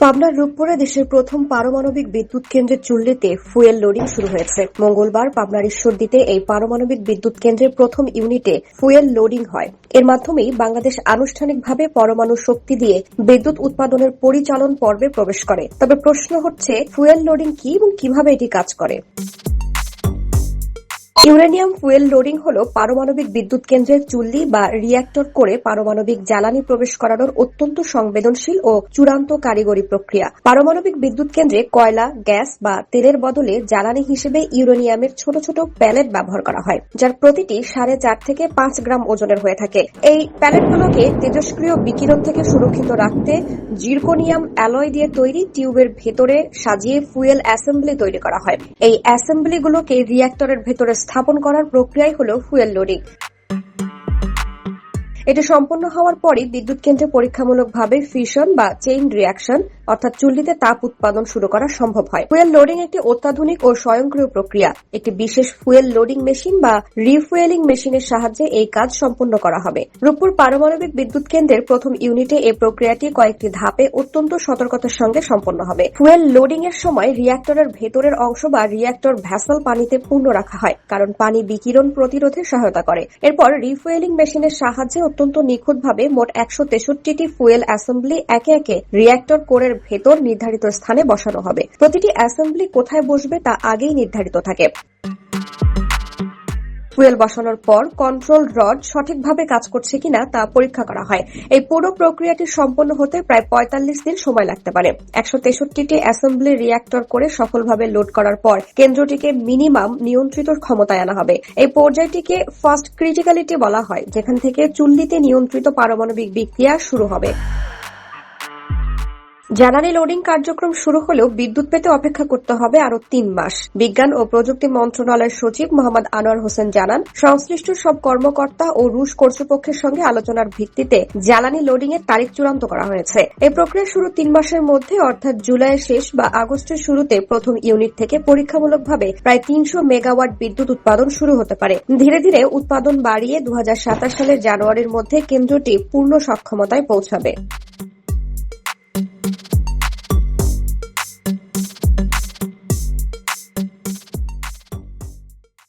পাবনার রূপপুরে দেশের প্রথম পারমাণবিক বিদ্যুৎ কেন্দ্রের চুল্লিতে ফুয়েল লোডিং শুরু হয়েছে। মঙ্গলবার পাবনার ঈশ্বরদীতে এই পারমাণবিক বিদ্যুৎ কেন্দ্রের প্রথম ইউনিটে ফুয়েল লোডিং হয়। এর মাধ্যমেই বাংলাদেশ আনুষ্ঠানিকভাবে পরমাণু শক্তি দিয়ে বিদ্যুৎ উৎপাদনের পরিচালন পর্বে প্রবেশ করে। তবে প্রশ্ন হচ্ছে, ফুয়েল লোডিং কি এবং কিভাবে এটি কাজ করে? ইউরেনিয়াম ফুয়েল লোডিং হল পারমাণবিক বিদ্যুৎ কেন্দ্রের চুল্লি বা রিঅ্যাক্টর করে পারমাণবিক জ্বালানি প্রবেশ করানোর অত্যন্ত সংবেদনশীল ও চূড়ান্ত কারিগরি প্রক্রিয়া। পারমাণবিক বিদ্যুৎ কেন্দ্রে কয়লা, গ্যাস বা তেলের বদলে জ্বালানি হিসেবে ইউরেনিয়ামের ছোট ছোট প্যালেট ব্যবহার করা হয়, যার প্রতিটি 4.5 থেকে 5 গ্রাম ওজনের হয়ে থাকে। এই প্যালেটগুলোকে তেজস্ক্রিয় বিকিরণ থেকে সুরক্ষিত রাখতে জিরকোনিয়াম অ্যালয় দিয়ে তৈরি টিউবের ভেতরে সাজিয়ে ফুয়েল অ্যাসেম্বলি তৈরি করা হয়। এই অ্যাসেম্বলিগুলোকে রিঅ্যাক্টরের ভেতরে স্থাপন করার প্রক্রিয়াই হল ফুয়েল লোডিং। এটি সম্পন্ন হওয়ার পরই বিদ্যুৎ কেন্দ্রে পরীক্ষামূলকভাবে ফিশন বা চেইন রিঅ্যাকশন অর্থাৎ চুল্লিতে তাপ উৎপাদন শুরু করা সম্ভব হয়। ফুয়েল লোডিং একটি অত্যাধুনিক ও স্বয়ংক্রিয় প্রক্রিয়া। একটি বিশেষ ফুয়েল লোডিং মেশিন বা রিফুয়েলিং মেশিনের সাহায্যে এই কাজ সম্পন্ন করা হবে। রূপপুর পারমাণবিক বিদ্যুৎ কেন্দ্রের প্রথম ইউনিটে এই প্রক্রিয়াটি কয়েকটি ধাপে অত্যন্ত সতর্কতার সঙ্গে সম্পন্ন হবে। ফুয়েল লোডিং এর সময় রিঅ্যাক্টরের ভেতরের অংশ বা রিঅ্যাক্টর ভ্যাসেল পানিতে পূর্ণ রাখা হয়, কারণ পানি বিকিরণ প্রতিরোধে সহায়তা করে। এরপর রিফুয়েলিং মেশিনের সাহায্যে অত্যন্ত নিখুঁতভাবে মোট 163টি ফুয়েল অ্যাসেম্বলি একে একে রিঅ্যাক্টর কোরের ভেতর নির্ধারিত স্থানে বসানো হবে। প্রতিটি অ্যাসেম্বলি কোথায় বসবে তা আগেই নির্ধারিত থাকে। ফুয়েল বসানোর পর কন্ট্রোল রড সঠিকভাবে কাজ করছে কিনা তা পরীক্ষা করা হয়। এই পুরো প্রক্রিয়াটি সম্পন্ন হতে প্রায় 45 দিন সময় লাগতে পারে। 163টি অ্যাসেম্বলি রিঅ্যাক্টর করে সফলভাবে লোড করার পর কেন্দ্রটিকে মিনিমাম নিয়ন্ত্রিত ক্ষমতায় আনা হবে। এই পর্যায়টিকে ফার্স্ট ক্রিটিক্যালিটি বলা হয়, যেখান থেকে চুল্লিতে নিয়ন্ত্রিত পারমাণবিক বিক্রিয়া শুরু হবে। জ্বালানি লোডিং কার্যক্রম শুরু হলেও বিদ্যুৎ পেতে অপেক্ষা করতে হবে আরো 3 মাস। বিজ্ঞান ও প্রযুক্তি মন্ত্রণালয়ের সচিব মোহাম্মদ আনোয়ার হোসেন জানান, সংশ্লিষ্ট সব কর্মকর্তা ও রুশ কর্তৃপক্ষের সঙ্গে আলোচনার ভিত্তিতে জ্বালানি লোডিং এর তারিখ চূড়ান্ত করা হয়েছে। এই প্রক্রিয়া শুরু 3 মাসের মধ্যে অর্থাৎ জুলাইয়ের শেষ বা আগস্টের শুরুতে প্রথম ইউনিট থেকে পরীক্ষামূলকভাবে প্রায় 300 মেগাওয়াট বিদ্যুৎ উৎপাদন শুরু হতে পারে। ধীরে ধীরে উৎপাদন বাড়িয়ে 2027 সালের জানুয়ারির মধ্যে কেন্দ্রটি পূর্ণ সক্ষমতায় পৌঁছাবে।